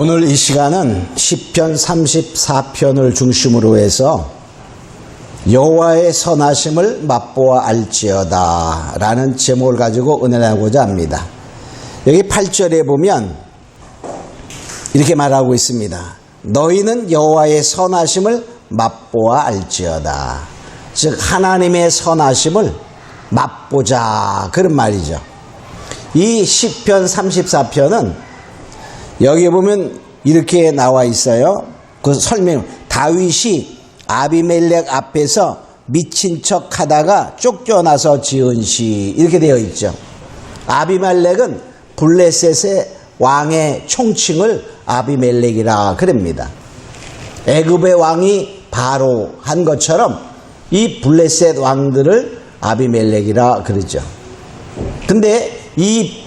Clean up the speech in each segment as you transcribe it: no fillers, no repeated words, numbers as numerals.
오늘 이 시간은 시편 34편을 중심으로 해서 여호와의 선하심을 맛보아 알지어다 라는 제목을 가지고 은혜를 하고자 합니다. 여기 8절에 보면 이렇게 말하고 있습니다. 너희는 여호와의 선하심을 맛보아 알지어다. 즉 하나님의 선하심을 맛보자, 그런 말이죠. 이 시편 34편은 여기 보면 이렇게 나와 있어요. 그 설명, 다윗이 아비멜렉 앞에서 미친 척 하다가 쫓겨나서 지은 시, 이렇게 되어 있죠. 아비멜렉은 블레셋의 왕의 총칭을 아비멜렉이라 그럽니다. 애굽의 왕이 바로 한 것처럼 이 블레셋 왕들을 아비멜렉이라 그러죠. 근데 이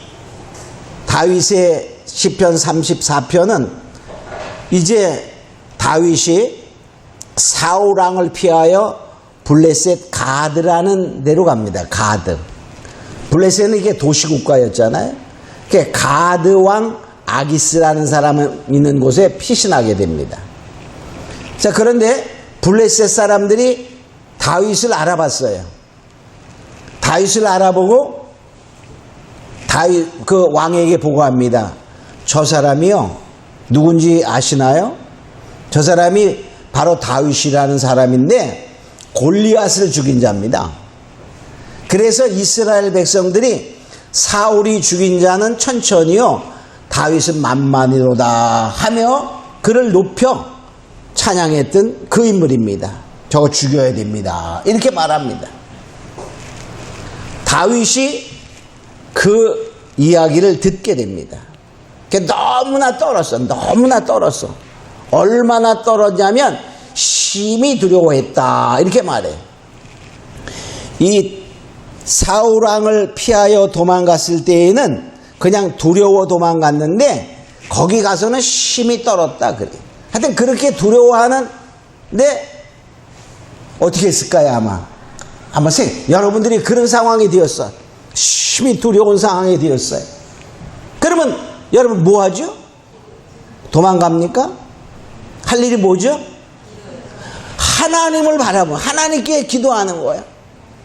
다윗의 시편 34편은 이제 다윗이 사울 왕을 피하여 블레셋 가드라는 데로 갑니다. 가드. 블레셋은 이게 도시국가였잖아요. 가드 왕 아기스라는 사람이 있는 곳에 피신하게 됩니다. 자, 그런데 블레셋 사람들이 다윗을 알아봤어요. 다윗을 알아보고 다윗 그 왕에게 보고합니다. 저 사람이요, 누군지 아시나요? 저 사람이 바로 다윗이라는 사람인데 골리앗을 죽인 자입니다. 그래서 이스라엘 백성들이 사울이 죽인 자는 천천히요, 다윗은 만만이로다 하며 그를 높여 찬양했던 그 인물입니다. 저거 죽여야 됩니다, 이렇게 말합니다. 다윗이 그 이야기를 듣게 됩니다. 너무나 떨었어. 얼마나 떨었냐면 심히 두려워했다, 이렇게 말해. 이 사울왕을 피하여 도망갔을 때에는 그냥 두려워 도망갔는데 거기 가서는 심히 떨었다 그래. 하여튼 그렇게 두려워하는데 어떻게 했을까요? 아마 한번 여러분들이 그런 상황이 되었어. 심히 두려운 상황이 되었어요. 그러면 여러분 뭐 하죠? 도망갑니까? 할 일이 뭐죠? 하나님을 바라보고 하나님께 기도하는 거예요.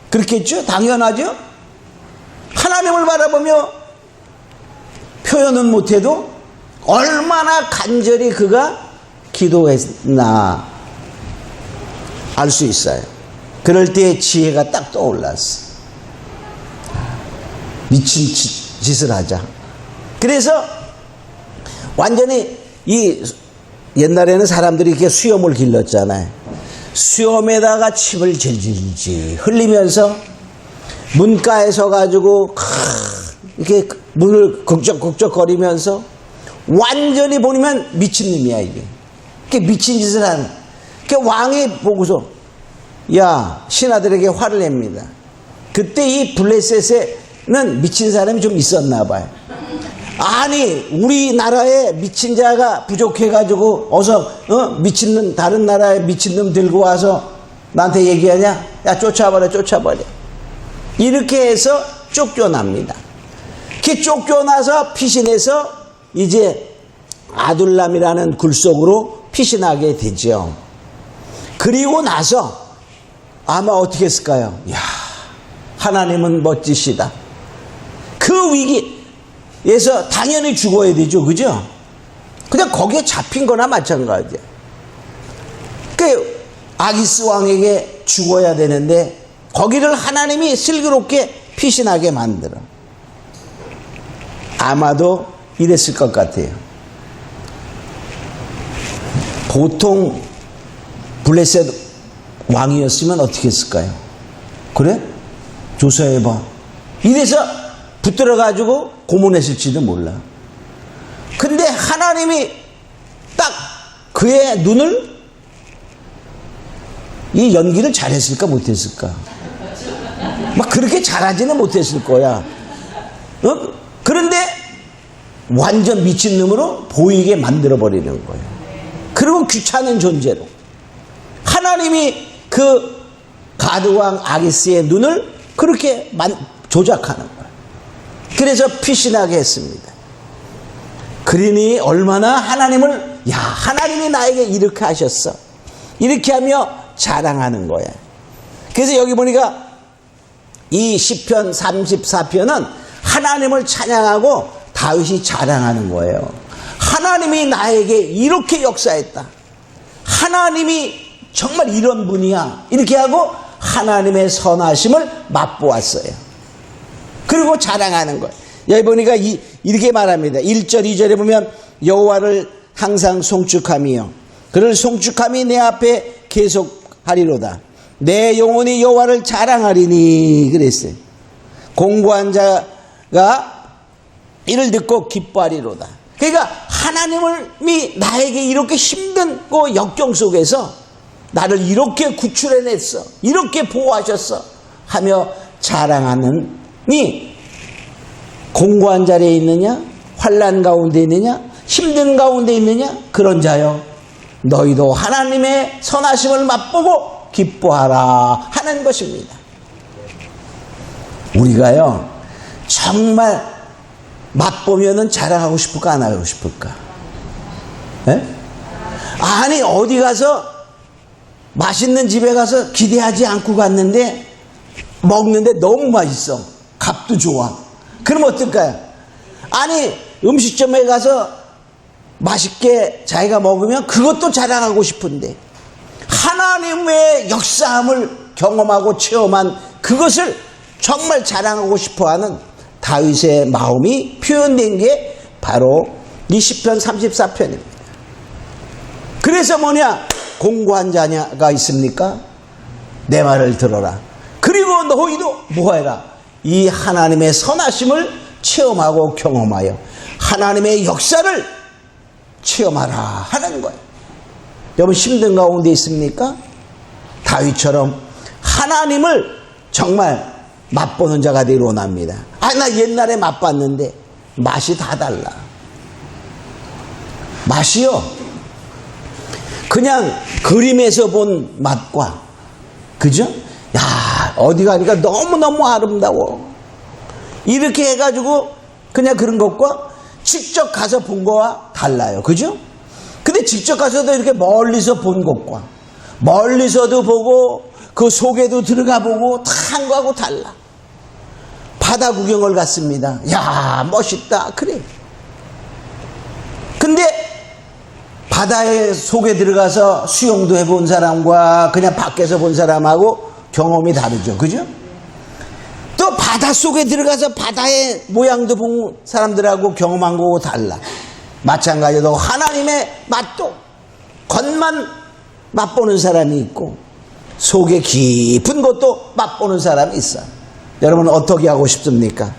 그렇겠죠? 당연하죠? 하나님을 바라보며 표현은 못해도 얼마나 간절히 그가 기도했나 알 수 있어요. 그럴 때 지혜가 딱 떠올랐어. 미친 짓을 하자. 그래서 완전히 이 옛날에는 사람들이 이렇게 수염을 길렀잖아요. 수염에다가 침을 질질질 흘리면서 문가에 서가지고 이렇게 문을 극적극적거리면서 완전히 보면 미친놈이야 이게. 이렇게 미친 짓을 하는. 왕이 보고서 야, 신하들에게 화를 냅니다. 그때 이 블레셋에는 미친 사람이 좀 있었나 봐요. 아니, 우리나라에 미친 자가 부족해가지고 어서 미친놈, 다른 나라에 미친놈 들고 와서 나한테 얘기하냐? 야, 쫓아버려. 이렇게 해서 쫓겨납니다. 이렇게 쫓겨나서 피신해서 이제 아둘람이라는 굴 속으로 피신하게 되죠. 그리고 나서 아마 어떻게 했을까요? 야, 하나님은 멋지시다. 그 위기에서 당연히 죽어야 되죠, 그죠? 그냥 거기에 잡힌 거나 마찬가지야. 그 아기스 왕에게 죽어야 되는데 거기를 하나님이 슬기롭게 피신하게 만들어. 아마도 이랬을 것 같아요. 보통 블레셋 왕이었으면 어떻게 했을까요? 그래? 조사해봐. 이래서 붙들어가지고 고문했을지도 몰라. 근데 하나님이 딱 그의 눈을, 이 연기를 잘했을까 못했을까? 막 그렇게 잘하지는 못했을 거야. 그런데 완전 미친놈으로 보이게 만들어버리는 거예요. 그리고 귀찮은 존재로 하나님이 그 가드왕 아기스의 눈을 그렇게 조작하는 거예요. 그래서 피신하게 했습니다. 그러니 얼마나 하나님을, 야, 하나님이 나에게 이렇게 하셨어. 이렇게 하며 자랑하는 거야. 그래서 여기 보니까 이 시편 34편은 하나님을 찬양하고 다윗이 자랑하는 거예요. 하나님이 나에게 이렇게 역사했다. 하나님이 정말 이런 분이야. 이렇게 하고 하나님의 선하심을 맛보았어요. 그리고 자랑하는 거예요. 여기 보니까 이렇게 말합니다. 1절 2절에 보면 여호와를 항상 송축하며 그를 송축함이 내 앞에 계속하리로다. 내 영혼이 여호와를 자랑하리니 그랬어요. 공고한 자가 이를 듣고 기뻐하리로다. 그러니까 하나님이 나에게 이렇게 힘든 그 역경 속에서 나를 이렇게 구출해냈어, 이렇게 보호하셨어 하며 자랑하느니 공고한 자리에 있느냐, 환난 가운데 있느냐, 힘든 가운데 있느냐, 그런 자여 너희도 하나님의 선하심을 맛보고 기뻐하라 하는 것입니다. 우리가요 정말 맛보면은 자랑하고 싶을까 안 하고 싶을까? 에? 아니 어디 가서 맛있는 집에 가서 기대하지 않고 갔는데 먹는데 너무 맛있어, 값도 좋아. 그럼 어떨까요? 아니 음식점에 가서 맛있게 자기가 먹으면 그것도 자랑하고 싶은데 하나님의 역사함을 경험하고 체험한 그것을 정말 자랑하고 싶어하는 다윗의 마음이 표현된 게 바로 이 시편 34편입니다. 그래서 뭐냐? 공고한 자가 있습니까? 내 말을 들어라. 그리고 너희도 뭐해라? 이 하나님의 선하심을 체험하고 경험하여 하나님의 역사를 체험하라 하는 거예요. 여러분 힘든 가운데 있습니까? 다윗처럼 하나님을 정말 맛보는 자가 되기를 원합니다. 아, 나 옛날에 맛봤는데 맛이 다 달라. 맛이요 그냥 그림에서 본 맛과, 그죠? 야, 어디 가니까 너무너무 아름다워. 이렇게 해가지고 그냥 그런 것과 직접 가서 본 거와 달라요. 그죠? 근데 직접 가서도 이렇게 멀리서 본 것과 멀리서도 보고 그 속에도 들어가 보고 다 한 거하고 달라. 바다 구경을 갔습니다. 야, 멋있다. 그래. 근데 바다의 속에 들어가서 수영도 해본 사람과 그냥 밖에서 본 사람하고 경험이 다르죠. 그죠? 또 바닷속에 들어가서 바다의 모양도 본 사람들하고 경험한 거하고 달라. 마찬가지로 하나님의 맛도 겉만 맛보는 사람이 있고 속에 깊은 것도 맛보는 사람이 있어. 여러분 어떻게 하고 싶습니까?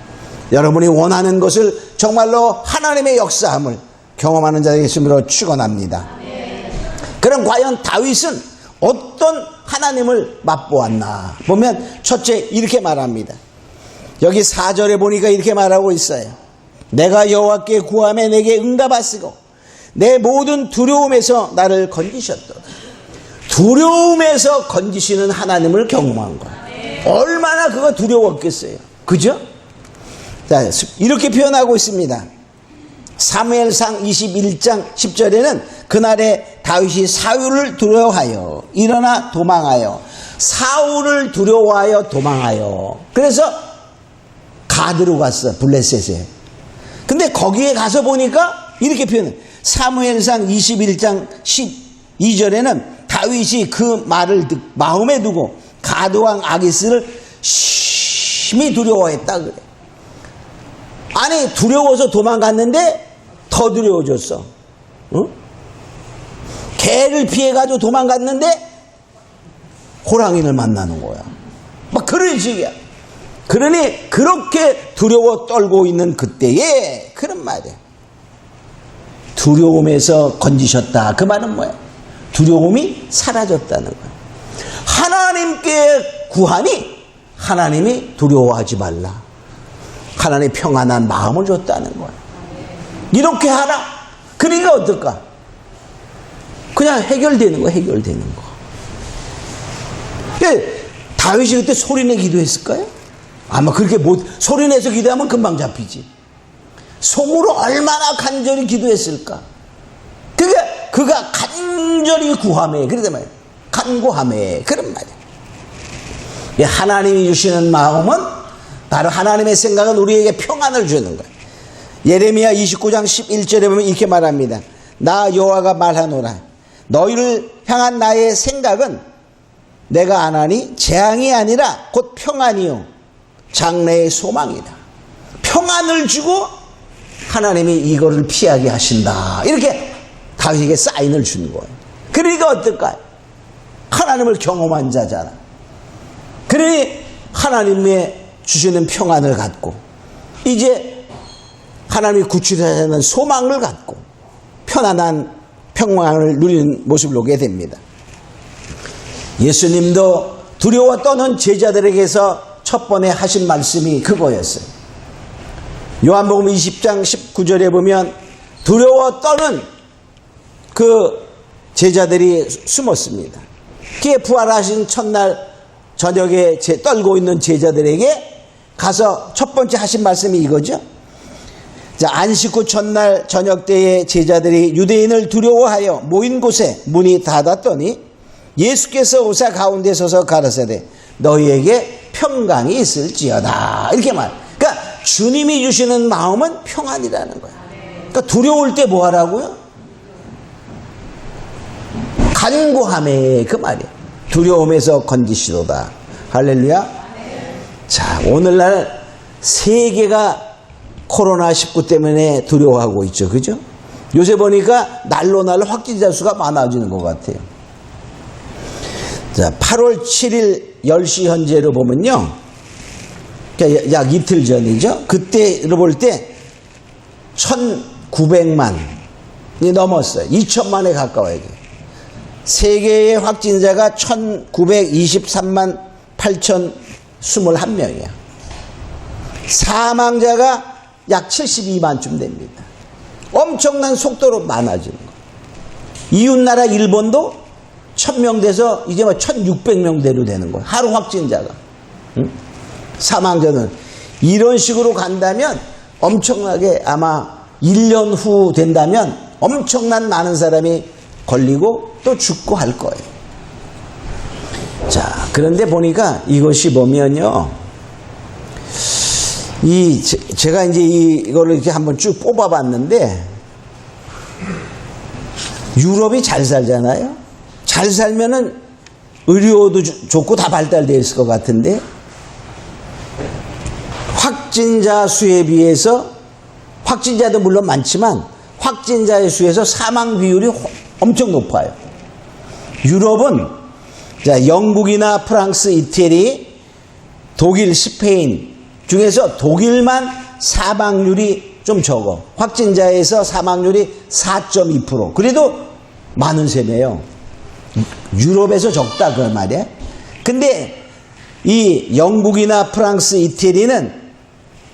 여러분이 원하는 것을 정말로 하나님의 역사함을 경험하는 자에게 있음으로 축원합니다. 그럼 과연 다윗은 어떤 하나님을 맛보았나 보면 첫째 이렇게 말합니다. 여기 4절에 보니까 이렇게 말하고 있어요. 내가 여호와께 구하매 내게 응답하시고 내 모든 두려움에서 나를 건지셨도다. 두려움에서 건지시는 하나님을 경험한 거야. 얼마나 그거 두려웠겠어요. 그죠? 자, 이렇게 표현하고 있습니다. 사무엘상 21장 10절에는 그날에 다윗이 사울을 두려워하여 일어나 도망하여 사울을 두려워하여 도망하여 그래서 가드로 갔어. 블레셋에. 근데 거기에 가서 보니까 이렇게 표현해. 사무엘상 21장 12절에는 다윗이 그 말을 마음에 두고 가드왕 아기스를 심히 두려워했다 그래. 아니 두려워서 도망갔는데 더 두려워졌어. 응? 개를 피해가지고 도망갔는데 호랑이를 만나는 거야. 막 그런 식이야. 그러니 그렇게 두려워 떨고 있는 그때에 그런 말이야. 두려움에서 건지셨다. 그 말은 뭐야? 두려움이 사라졌다는 거야. 하나님께 구하니 하나님이 두려워하지 말라. 하나님의 평안한 마음을 줬다는 거야. 이렇게 하라. 그러니까 어떨까? 그냥 해결되는 거야. 해결되는 거. 다윗이 그때 소리내 기도했을까요? 아마 그렇게 소리내서 기도하면 금방 잡히지. 속으로 얼마나 간절히 기도했을까? 그가 간절히 구하매, 그러단 말이에요. 간구하매, 그런 말이에요. 하나님이 주시는 마음은 바로 하나님의 생각은 우리에게 평안을 주는 거예요. 예레미야 29장 11절에 보면 이렇게 말합니다. 나 여호와가 말하노라. 너희를 향한 나의 생각은 내가 아나니 재앙이 아니라 곧 평안이요 장래의 소망이다. 평안을 주고 하나님이 이거를 피하게 하신다. 이렇게 다윗에게 사인을 준 거예요. 그러니까 어떨까요? 하나님을 경험한 자잖아. 그러니 하나님의 주시는 평안을 갖고 이제 하나님이 구출하자는 소망을 갖고 편안한 평안을 누리는 모습을 보게 됩니다. 예수님도 두려워 떠는 제자들에게서 첫 번에 하신 말씀이 그거였어요. 요한복음 20장 19절에 보면 두려워 떠는 그 제자들이 숨었습니다. 그에 부활하신 첫날 저녁에 떨고 있는 제자들에게 가서 첫 번째 하신 말씀이 이거죠. 자, 안식 후 첫날 저녁 때에 제자들이 유대인을 두려워하여 모인 곳에 문이 닫았더니 예수께서 오사 가운데 서서 가라사대 너희에게 평강이 있을지어다. 이렇게 말. 그러니까 주님이 주시는 마음은 평안이라는 거예요. 그러니까 두려울 때 뭐 하라고요? 간구하매, 그 말이에요. 두려움에서 건지시도다. 할렐루야. 자, 오늘날 세계가 코로나19 때문에 두려워하고 있죠. 그죠? 요새 보니까 날로 확진자 수가 많아지는 것 같아요. 자, 8월 7일 10시 현재로 보면요. 약 이틀 전이죠. 그때로 볼 때 1,900만이 넘었어요. 2천만에 가까워요. 세계의 확진자가 1,923만 8,021명이야. 사망자가 약 72만쯤 됩니다. 엄청난 속도로 많아지는 거예요. 이웃나라 일본도 1,000명 돼서 이제 1,600명대로 되는 거예요. 하루 확진자가. 응? 사망자는 이런 식으로 간다면 엄청나게 아마 1년 후 된다면 엄청난 많은 사람이 걸리고 또 죽고 할 거예요. 자, 그런데 보니까 이것이 보면요. 제가 이제 이거를 이렇게 한번 쭉 뽑아봤는데 유럽이 잘 살잖아요. 잘 살면은 의료도 좋고 다 발달되어 있을 것 같은데 확진자 수에 비해서 확진자도 물론 많지만 확진자의 수에서 사망 비율이 엄청 높아요. 유럽은 자, 영국이나 프랑스, 이태리, 독일, 스페인 중에서 독일만 사망률이 좀 적어. 확진자에서 사망률이 4.2%. 그래도 많은 셈이에요. 유럽에서 적다 그 말이야. 근데 이 영국이나 프랑스, 이태리는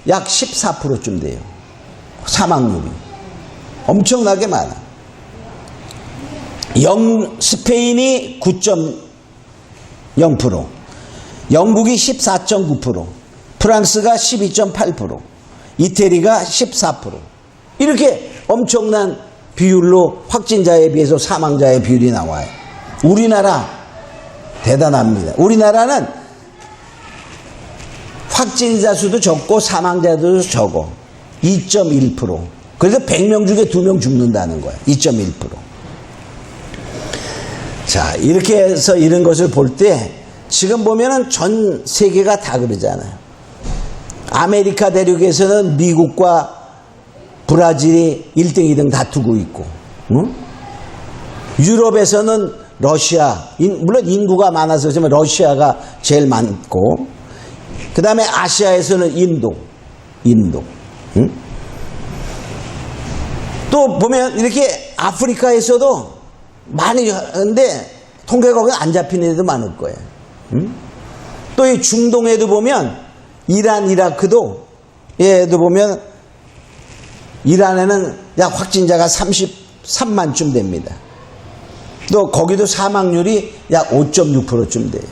약 14%쯤 돼요. 사망률이. 엄청나게 많아. 스페인이 9.0%, 영국이 14.9%, 프랑스가 12.8%, 이태리가 14%. 이렇게 엄청난 비율로 확진자에 비해서 사망자의 비율이 나와요. 우리나라 대단합니다. 우리나라는 확진자 수도 적고 사망자도 적어. 2.1%. 그래서 100명 중에 2명 죽는다는 거예요. 2.1%. 자, 이렇게 해서 이런 것을 볼 때 지금 보면은 전 세계가 다 그러잖아요. 아메리카 대륙에서는 미국과 브라질이 1등, 2등 다투고 있고, 응? 유럽에서는 러시아, 물론 인구가 많아서 그렇지만 러시아가 제일 많고, 그 다음에 아시아에서는 인도. 응? 또 보면 이렇게 아프리카에서도 많이 하는데 통계가 안 잡히는 애도 많을 거예요. 응? 또 이 중동에도 보면 이란, 이라크도 얘도 보면 이란에는 약 확진자가 33만쯤 됩니다. 또 거기도 사망률이 약 5.6%쯤 돼요.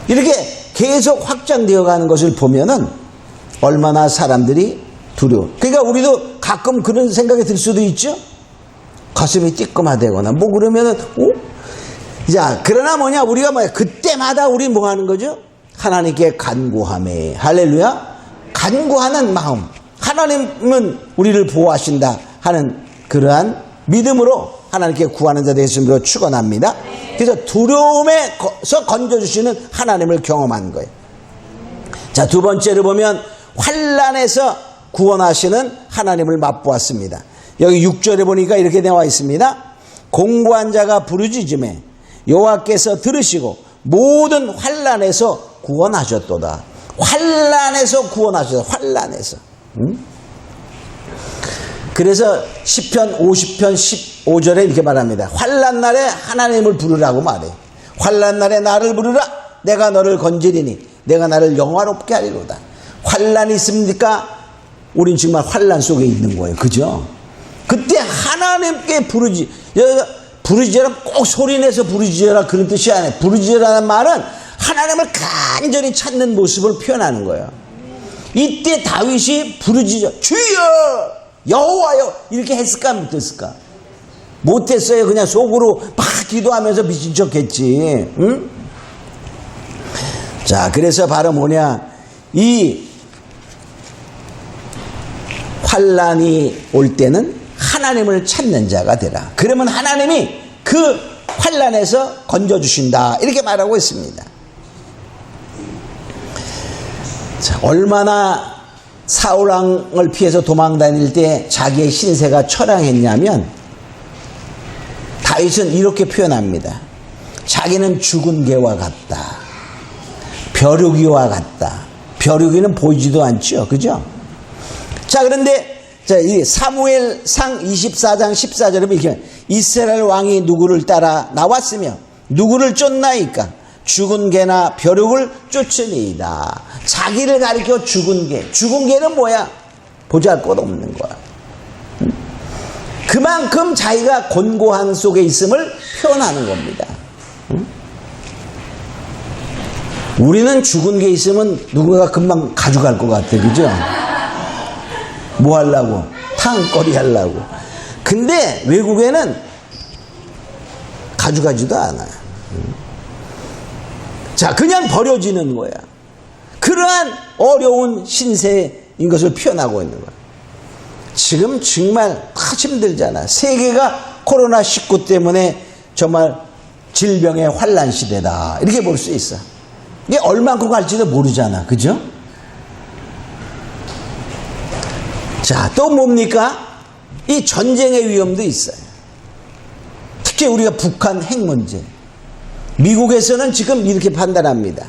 이렇게 계속 확장되어 가는 것을 보면은 얼마나 사람들이 두려워. 그러니까 우리도 가끔 그런 생각이 들 수도 있죠. 가슴이 찌끔하다거나 뭐 그러면은 자, 그러나 뭐냐, 우리가 뭐야, 그때마다 우리 뭐 하는 거죠? 하나님께 간구하며, 할렐루야, 간구하는 마음. 하나님은 우리를 보호하신다 하는 그러한 믿음으로 하나님께 구하는 자 되심으로 축원합니다. 그래서 두려움에서 건져주시는 하나님을 경험한 거예요. 자, 두 번째로 보면 환난에서 구원하시는 하나님을 맛보았습니다. 여기 6절에 보니까 이렇게 나와 있습니다. 공고한 자가 부르짖음에 여호와께서 들으시고 모든 환난에서 구원하셨도다. 환난에서 구원하셨다. 환난에서. 그래서 시편 50편 15절에 이렇게 말합니다. 환난 날에 하나님을 부르라고 말해. 환난 날에 나를 부르라. 내가 너를 건지리니 내가 나를 영화롭게 하리로다. 환난이 있습니까? 우린 정말 환난 속에 있는 거예요. 그죠? 그때 하나님께 부르짖어라, 꼭 소리내서 부르짖어라 그런 뜻이 아니에요. 부르짖어라는 말은 하나님을 간절히 찾는 모습을 표현하는 거예요. 이때 다윗이 부르짖어 주여 여호와여 이렇게 했을까 못했을까? 못했어요. 그냥 속으로 막 기도하면서 미친 척 했지. 응? 자, 그래서 바로 뭐냐, 이 환난이 올 때는 하나님을 찾는 자가 되라. 그러면 하나님이 그 환난에서 건져주신다. 이렇게 말하고 있습니다. 자, 얼마나 사울왕을 피해서 도망다닐 때 자기의 신세가 처량했냐면 다윗은 이렇게 표현합니다. 자기는 죽은 개와 같다. 벼룩이와 같다. 벼룩이는 보이지도 않죠. 그죠? 자, 그런데 자, 이 사무엘상 24장 14절에 이렇게 이스라엘 왕이 누구를 따라 나왔으며 누구를 쫓나이까 죽은 개나 벼룩을 쫓으니이다. 자기를 가리켜 죽은 개. 죽은 개는 뭐야? 보잘것없는 거야. 그만큼 자기가 곤고한 속에 있음을 표현하는 겁니다. 우리는 죽은 게 있으면 누군가 금방 가져갈 것 같아. 그죠? 뭐 하려고? 탕거리 하려고. 근데 외국에는 가져가지도 않아요. 자, 그냥 버려지는 거야. 그러한 어려운 신세인 것을 표현하고 있는 거야. 지금 정말 다 힘들잖아. 세계가 코로나19 때문에 정말 질병의 환난 시대다. 이렇게 볼 수 있어. 이게 얼만큼 갈지도 모르잖아. 그죠? 자, 또 뭡니까? 이 전쟁의 위험도 있어요. 특히 우리가 북한 핵 문제. 미국에서는 지금 이렇게 판단합니다.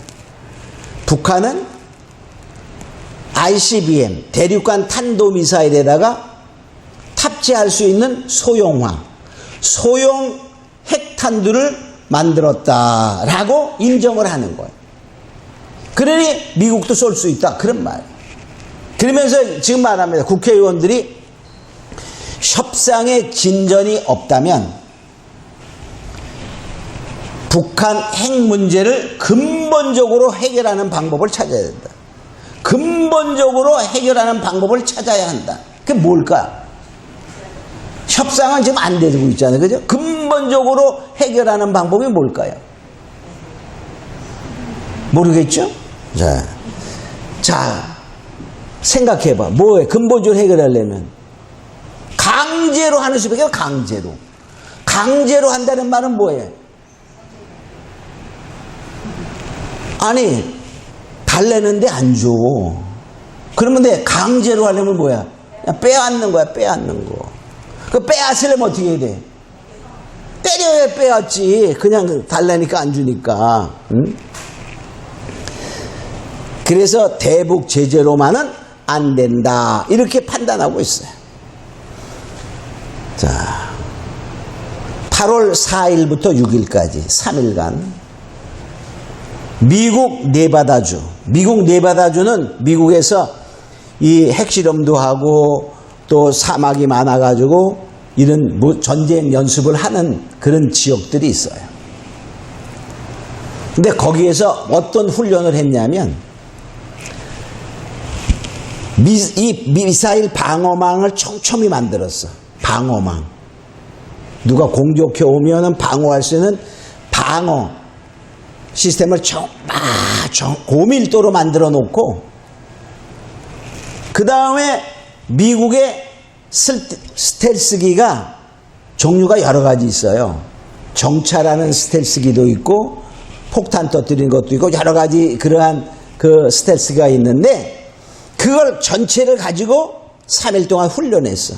북한은 ICBM, 대륙간 탄도미사일에다가 탑재할 수 있는 소형 핵탄두를 만들었다라고 인정을 하는 거예요. 그러니 미국도 쏠 수 있다. 그런 말. 그러면서 지금 말합니다. 국회의원들이 협상에 진전이 없다면 북한 핵 문제를 근본적으로 해결하는 방법을 찾아야 된다. 근본적으로 해결하는 방법을 찾아야 한다. 그게 뭘까? 협상은 지금 안 되고 있잖아요. 그죠? 근본적으로 해결하는 방법이 뭘까요? 모르겠죠? 자, 생각해봐. 뭐해? 근본적으로 해결하려면 강제로 하는 수밖에 없어. 강제로 한다는 말은 뭐예요? 아니, 달래는데 안 줘. 그러면 내 강제로 하려면 뭐야? 빼앗는 거야. 빼앗는 거. 그 빼앗으려면 어떻게 해야 돼? 때려야 빼앗지. 그냥 달래니까 안 주니까. 응? 그래서 대북 제재로만은 안 된다. 이렇게 판단하고 있어요. 자, 8월 4일부터 6일까지 3일간 미국 네바다주는 미국에서 이 핵실험도 하고 또 사막이 많아가지고 이런 전쟁 연습을 하는 그런 지역들이 있어요. 근데 거기에서 어떤 훈련을 했냐면 이 미사일 방어망을 촘촘히 만들었어. 방어망. 누가 공격해 오면은 방어할 수 있는 방어 시스템을 고밀도로 만들어 놓고, 그 다음에 미국의 스텔스기가 종류가 여러 가지 있어요. 정찰하는 스텔스기도 있고 폭탄 터뜨리는 것도 있고 여러 가지 그러한 그 스텔스기가 있는데, 그걸 전체를 가지고 3일 동안 훈련했어.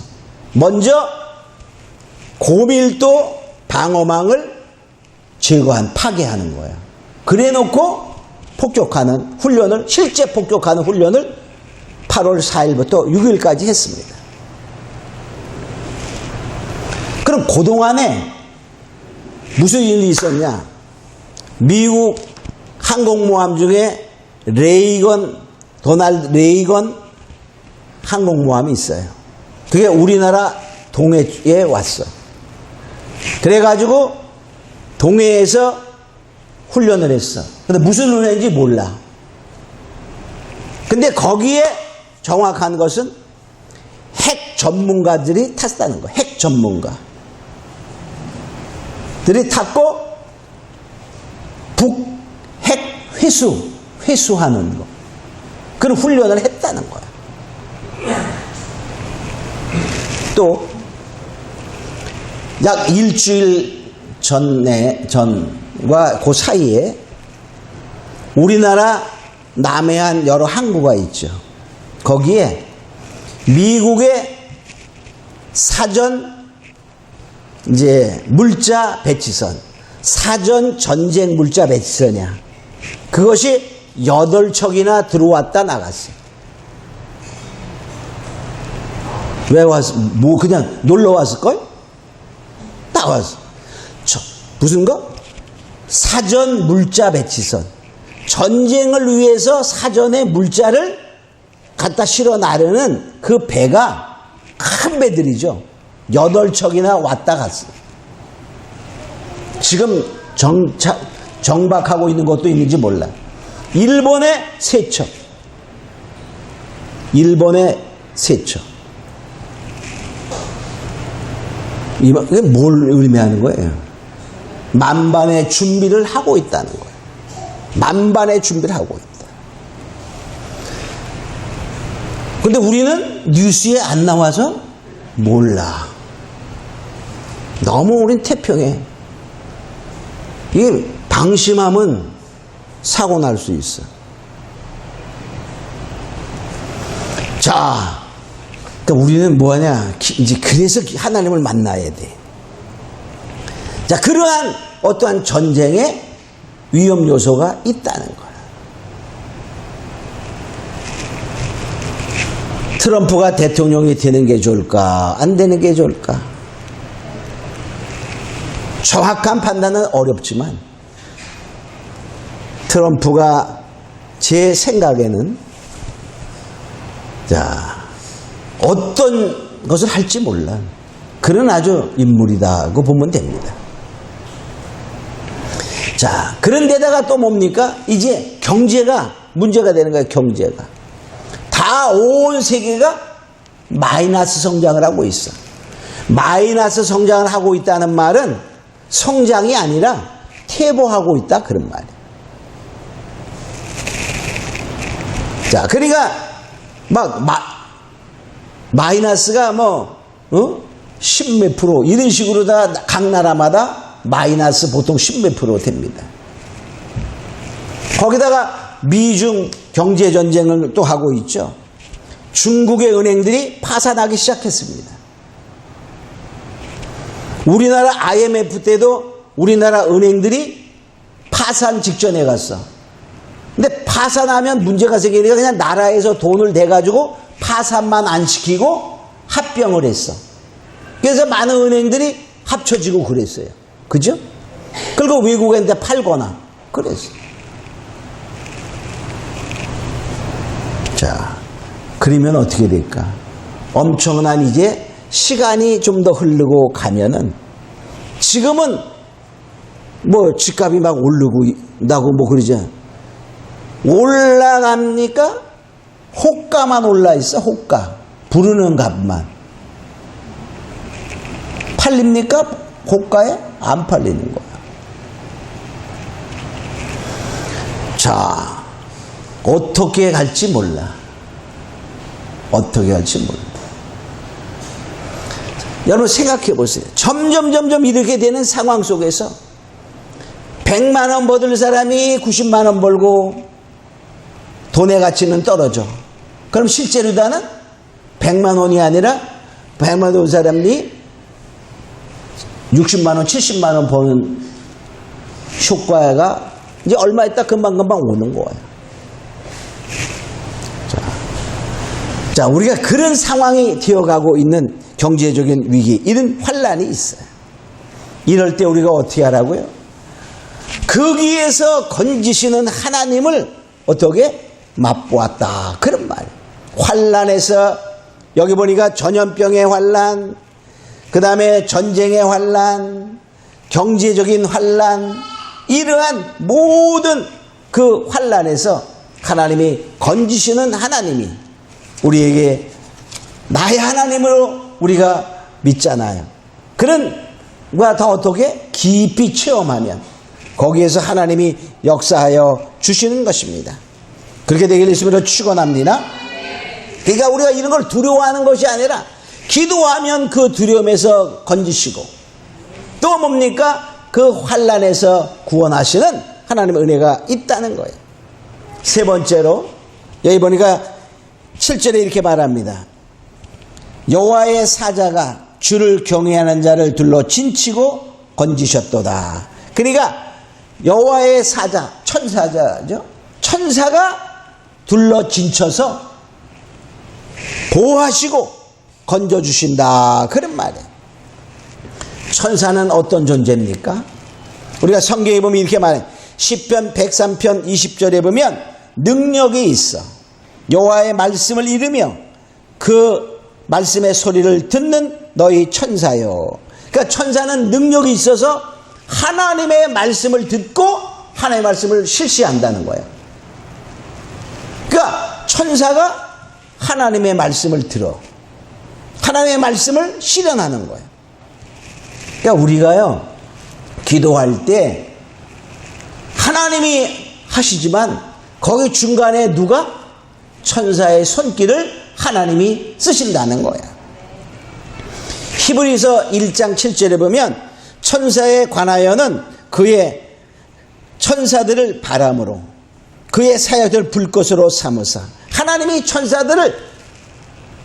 먼저 고밀도 방어망을 파괴하는 거야. 그래 놓고 폭격하는 훈련을, 실제 폭격하는 훈련을 8월 4일부터 6일까지 했습니다. 그럼 그동안에 무슨 일이 있었냐? 미국 항공모함 중에 도널드 레이건 항공모함이 있어요. 그게 우리나라 동해에 왔어. 그래가지고 동해에서 훈련을 했어. 근데 무슨 훈련인지 몰라. 근데 거기에 정확한 것은 핵 전문가들이 탔다는 거야. 핵 전문가들이 탔고 북핵 회수하는 거, 그런 훈련을 했다는 거야. 또 약 일주일 전과 그 사이에 우리나라 남해안 여러 항구가 있죠. 거기에 미국의 사전 물자 배치선, 사전 전쟁 물자 배치선이야. 그것이 8척이나 들어왔다 나갔어. 왜 왔어? 그냥 놀러 왔을걸? 나왔어. 무슨 거? 사전 물자 배치선. 전쟁을 위해서 사전에 물자를 갖다 실어 나르는 그 배가 큰 배들이죠. 8척이나 왔다 갔어. 지금 정박하고 있는 것도 있는지 몰라. 일본의 3척. 이게 뭘 의미하는 거예요? 만반의 준비를 하고 있다는 거예요. 만반의 준비를 하고 있다. 근데 우리는 뉴스에 안 나와서 몰라. 너무 우린 태평해. 이게 방심하면 사고 날 수 있어. 자, 그러니까 우리는 뭐하냐? 이제 그래서 하나님을 만나야 돼. 자, 그러한 어떠한 전쟁의 위험 요소가 있다는 거야. 트럼프가 대통령이 되는 게 좋을까? 안 되는 게 좋을까? 정확한 판단은 어렵지만 트럼프가 제 생각에는 어떤 것을 할지 몰라. 그런 아주 인물이다고 보면 됩니다. 자, 그런데다가 또 뭡니까? 이제 경제가 문제가 되는 거예요. 경제가. 다 온 세계가 마이너스 성장을 하고 있어. 마이너스 성장을 하고 있다는 말은 성장이 아니라 퇴보하고 있다, 그런 말이에요. 자, 그러니까 마이너스가 십몇 프로 이런 식으로 다 각 나라마다 마이너스 보통 십몇 프로 됩니다. 거기다가 미중 경제 전쟁을 또 하고 있죠. 중국의 은행들이 파산하기 시작했습니다. 우리나라 IMF 때도 우리나라 은행들이 파산 직전에 갔어. 근데 파산하면 문제가 생기니까 그냥 나라에서 돈을 대가지고 파산만 안 시키고 합병을 했어. 그래서 많은 은행들이 합쳐지고 그랬어요. 그죠? 그리고 외국인한테 팔거나 그랬어. 자, 그러면 어떻게 될까? 엄청난 이제 시간이 좀 더 흐르고 가면은, 지금은 집값이 막 오르고 나고 그러지. 올라갑니까? 호가만 올라있어. 호가. 부르는 값만. 팔립니까? 호가에? 안 팔리는 거야. 자, 어떻게 갈지 몰라. 어떻게 갈지 몰라. 여러분 생각해 보세요. 점점 이렇게 되는 상황 속에서 100만 원 벌 사람이 90만 원 벌고 돈의 가치는 떨어져. 그럼 실제로다는 100만 원이 아니라 100만 원 사람이 60만 원, 70만 원 버는 효과가 이제 얼마 있다 금방금방 오는 거예요. 자, 우리가 그런 상황이 되어가고 있는 경제적인 위기, 이런 환란이 있어요. 이럴 때 우리가 어떻게 하라고요? 거기에서 건지시는 하나님을 어떻게 맛보았다. 그런 말이에요. 환란에서 여기 보니까 전염병의 환란, 그 다음에 전쟁의 환란, 경제적인 환란, 이러한 모든 그 환란에서 하나님이 건지시는 하나님이 우리에게 나의 하나님으로 우리가 믿잖아요. 그런 거가 더 어떻게 깊이 체험하면 거기에서 하나님이 역사하여 주시는 것입니다. 그렇게 되길 예수님으로 축원합니다. 그러니까 우리가 이런 걸 두려워하는 것이 아니라 기도하면 그 두려움에서 건지시고 또 뭡니까? 그 환란에서 구원하시는 하나님의 은혜가 있다는 거예요. 세 번째로 여기 보니까 7절에 이렇게 말합니다. 여호와의 사자가 주를 경외하는 자를 둘러 진치고 건지셨도다. 그러니까 여호와의 사자, 천사자죠. 천사가 둘러 진쳐서 보호하시고 건져주신다. 그런 말이에요. 천사는 어떤 존재입니까? 우리가 성경에 보면 이렇게 말해요. 시편 103편 20절에 보면 능력이 있어. 여호와의 말씀을 잃으며 그 말씀의 소리를 듣는 너희 천사요. 그러니까 천사는 능력이 있어서 하나님의 말씀을 듣고 하나님의 말씀을 실시한다는 거예요. 그러니까 천사가 하나님의 말씀을 들어 하나님의 말씀을 실현하는 거예요. 그러니까 우리가요 기도할 때 하나님이 하시지만 거기 중간에 누가 천사의 손길을 하나님이 쓰신다는 거예요. 히브리서 1장 7절에 보면 천사에 관하여는 그의 천사들을 바람으로 그의 사역을 불꽃으로 삼으사 하나님이 천사들을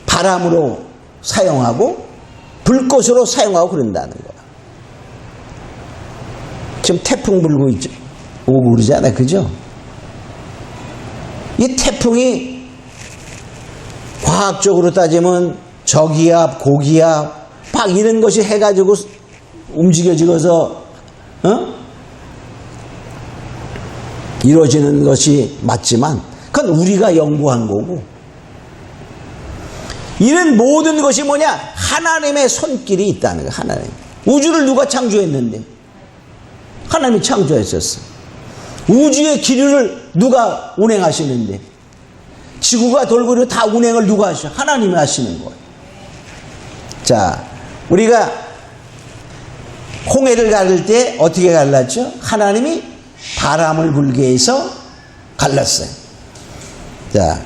바람으로 사용하고 불꽃으로 사용하고 그런다는 거야. 지금 태풍 불고 있죠. 오고 그러잖아요. 그죠? 이 태풍이 과학적으로 따지면 저기압, 고기압 막 이런 것이 해가지고 움직여지고서 이루어지는 것이 맞지만 그건 우리가 연구한 거고 이런 모든 것이 뭐냐? 하나님의 손길이 있다는 거예요. 하나님. 우주를 누가 창조했는데? 하나님이 창조했었어. 우주의 기류를 누가 운행하시는데? 지구가 돌고 다 운행을 누가 하셔? 하나님이 하시는 거예요. 자, 우리가 홍해를 가를 때 어떻게 갈랐죠? 하나님이 바람을 불게 해서 갈랐어요. 자,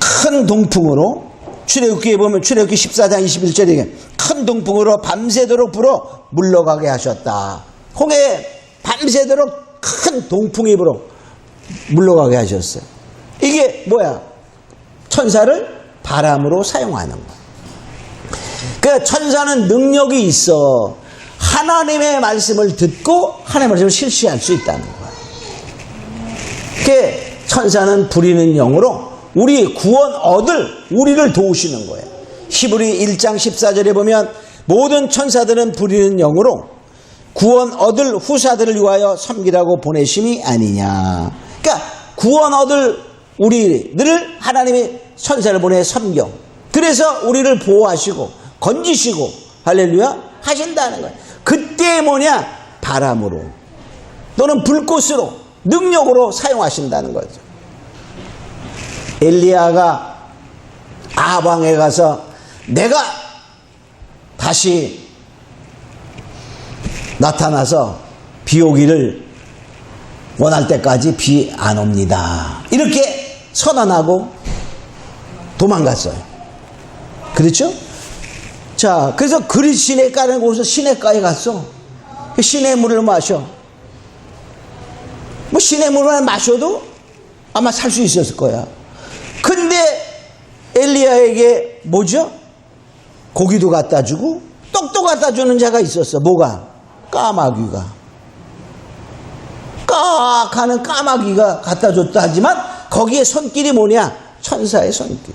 큰 동풍으로 출애굽기에 보면 출애굽기 14장 21절에 큰 동풍으로 밤새도록 불어 물러가게 하셨다. 홍해에 밤새도록 큰 동풍이 불어 물러가게 하셨어요. 이게 뭐야? 천사를 바람으로 사용하는 거야. 그러니까 천사는 능력이 있어. 하나님의 말씀을 듣고 하나님의 말씀을 실시할 수 있다는 거야. 그러니까 천사는 부리는 영으로 우리 구원 얻을 우리를 도우시는 거예요. 히브리 1장 14절에 보면 모든 천사들은 부리는 영으로 구원 얻을 후사들을 위하여 섬기라고 보내심이 아니냐. 그러니까 구원 얻을 우리들을 하나님이 천사를 보내 섬겨. 그래서 우리를 보호하시고 건지시고 할렐루야 하신다는 거예요. 그때 뭐냐? 바람으로 또는 불꽃으로 능력으로 사용하신다는 거죠. 엘리야가 아합 왕에 가서 내가 다시 나타나서 비 오기를 원할 때까지 비 안 옵니다. 이렇게 선언하고 도망갔어요. 그렇죠? 자, 그래서 그리 시냇가를 곳에서 시냇가에 갔어. 시냇물을 마셔. 뭐 시냇물을 마셔도 아마 살 수 있었을 거야. 근데 엘리야에게 뭐죠? 고기도 갖다 주고 떡도 갖다 주는 자가 있었어. 뭐가? 까마귀가. 깍 하는 까마귀가 갖다 줬다 하지만 거기에 손길이 뭐냐? 천사의 손길.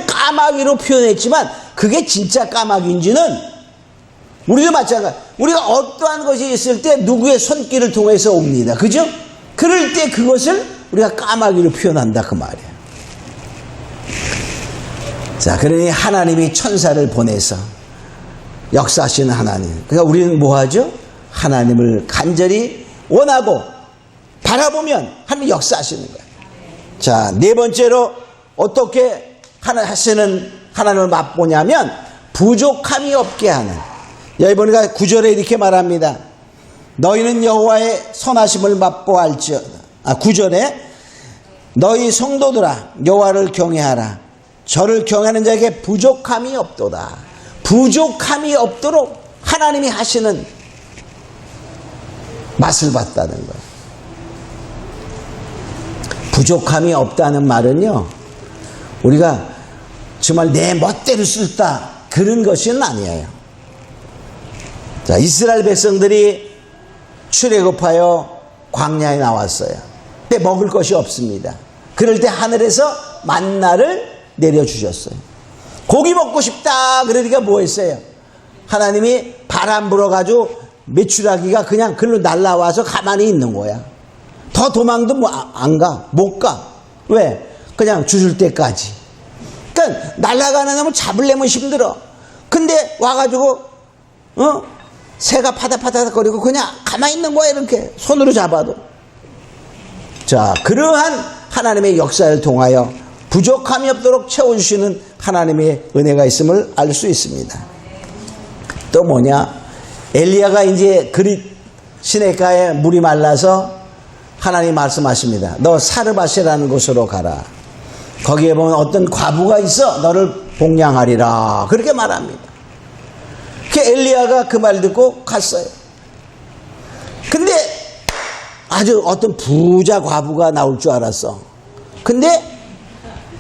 까마귀로 표현했지만 그게 진짜 까마귀인지는 우리도 마찬가지. 우리가 어떠한 것이 있을 때 누구의 손길을 통해서 옵니다. 그죠? 그럴 때 그것을 우리가 까마귀로 표현한다 그 말이에요. 자, 그러니 하나님이 천사를 보내서 역사하시는 하나님. 그러니까 우리는 뭐 하죠? 하나님을 간절히 원하고 바라보면 하나님 역사하시는 거예요. 자, 네 번째로 어떻게 하시는 하나님을 맛보냐면 부족함이 없게 하는. 여기 보니까 9절에 이렇게 말합니다. 너희는 여호와의 선하심을 맛보할지어다. 9절에 너희 성도들아 여호와를 경외하라. 저를 경외하는 자에게 부족함이 없도다. 부족함이 없도록 하나님이 하시는 맛을 봤다는 거예요. 부족함이 없다는 말은요, 우리가 정말 내 멋대로 쓸다 그런 것은 아니에요. 자, 이스라엘 백성들이 출애굽하여 광야에 나왔어요. 근데 먹을 것이 없습니다. 그럴 때 하늘에서 만나를 내려주셨어요. 고기 먹고 싶다 그러니까 뭐 했어요? 하나님이 바람 불어가지고 메추라기가 그냥 글로 날라와서 가만히 있는 거야. 더 도망도 안 가, 못 가. 왜? 그냥 주실 때까지. 그러니까 날아가는 놈을 잡으려면 힘들어. 근데 와가지고 새가 파닥파닥거리고 그냥 가만히 있는 거야. 이렇게 손으로 잡아도. 자, 그러한 하나님의 역사를 통하여 부족함이 없도록 채워주시는 하나님의 은혜가 있음을 알 수 있습니다. 또 뭐냐? 엘리야가 이제 그릿 시냇가에 물이 말라서 하나님 말씀하십니다. 너 사르밧이라는 곳으로 가라. 거기에 보면 어떤 과부가 있어 너를 복양하리라. 그렇게 말합니다. 그 엘리야가 그 말 듣고 갔어요. 근데 아주 어떤 부자 과부가 나올 줄 알았어. 근데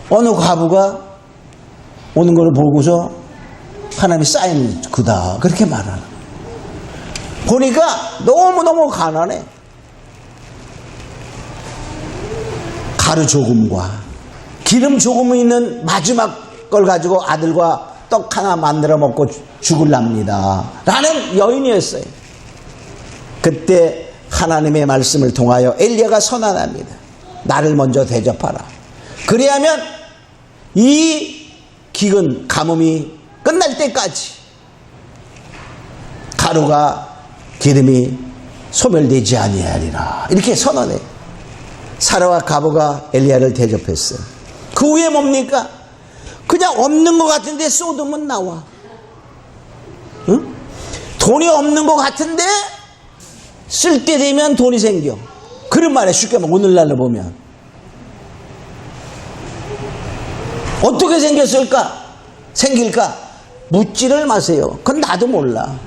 어느 과부가 오는 걸 보고서 하나님이 쌓인 그다. 그렇게 말하는. 보니까 너무너무 가난해. 가루 조금과 기름 조금 있는 마지막 걸 가지고 아들과 떡 하나 만들어 먹고 죽을랍니다. 라는 여인이었어요. 그때 하나님의 말씀을 통하여 엘리야가 선언합니다. 나를 먼저 대접하라. 그래야면 이 기근 가뭄이 끝날 때까지 가루가 기름이 소멸되지 아니하리라. 이렇게 선언해. 사라와 가부가 엘리야를 대접했어요. 그 후에 뭡니까? 그냥 없는 것 같은데 쏟으면 나와. 응? 돈이 없는 것 같은데 쓸 때 되면 돈이 생겨. 그런 말에 쉽게 말하면 오늘날로 보면 어떻게 생길까? 묻지를 마세요. 그건 나도 몰라.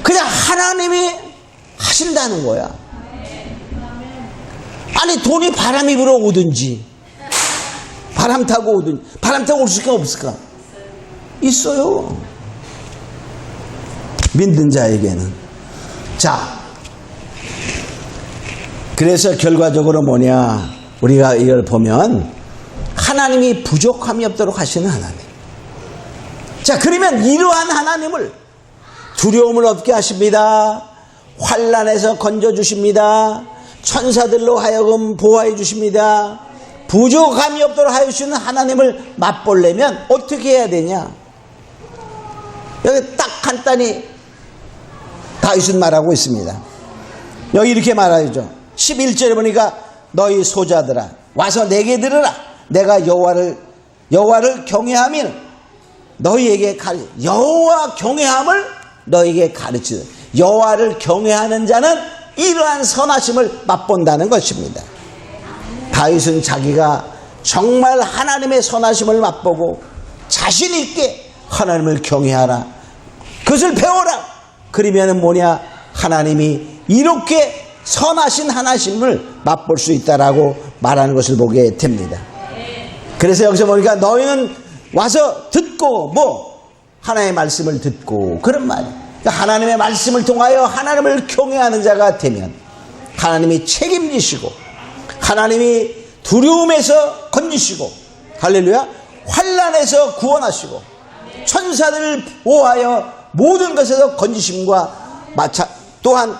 그냥 하나님이 하신다는 거야. 아니 돈이 바람이 불어 오든지 바람 타고 오든지 바람 타고 올수가 없을까? 있어요. 믿는 자에게는. 자, 그래서 결과적으로 뭐냐, 우리가 이걸 보면 하나님이 부족함이 없도록 하시는 하나님. 자, 그러면 이러한 하나님을 두려움을 없게 하십니다. 환난에서 건져주십니다. 천사들로 하여금 보호해 주십니다. 부족함이 없도록 하여 주시는 하나님을 맛보려면 어떻게 해야 되냐? 여기 딱 간단히 다윗은 말하고 있습니다. 여기 이렇게 말하죠. 11절에 보니까 너희 소자들아 와서 내게 들으라. 내가 여호와를 경외하면 너희에게 여호와 경외함을 너희에게 가르치다. 여호와를 경외하는 자는 이러한 선하심을 맛본다는 것입니다. 다윗은 자기가 정말 하나님의 선하심을 맛보고 자신 있게 하나님을 경외하라. 그것을 배워라. 그러면 뭐냐? 하나님이 이렇게 선하신 하나님을 맛볼 수 있다라고 말하는 것을 보게 됩니다. 그래서 여기서 보니까 너희는 와서 듣고 하나님의 말씀을 듣고 그런 말이에요. 그러니까 하나님의 말씀을 통하여 하나님을 경외하는 자가 되면 하나님이 책임지시고 하나님이 두려움에서 건지시고 할렐루야 환난에서 구원하시고 천사들을 보호하여 모든 것에서 건지심과 또한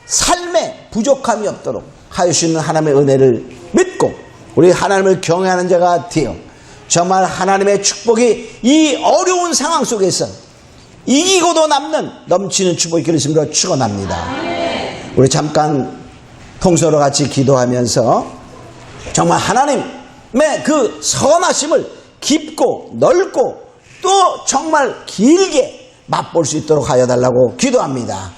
삶에 부족함이 없도록 하시는 하나님의 은혜를 믿고 우리 하나님을 경외하는 자가 되어 정말 하나님의 축복이 이 어려운 상황 속에서 이기고도 남는 넘치는 축복이 그리스도로 축원합니다. 우리 잠깐 통서로 같이 기도하면서 정말 하나님의 그 선하심을 깊고 넓고 또 정말 길게 맛볼 수 있도록 하여 달라고 기도합니다.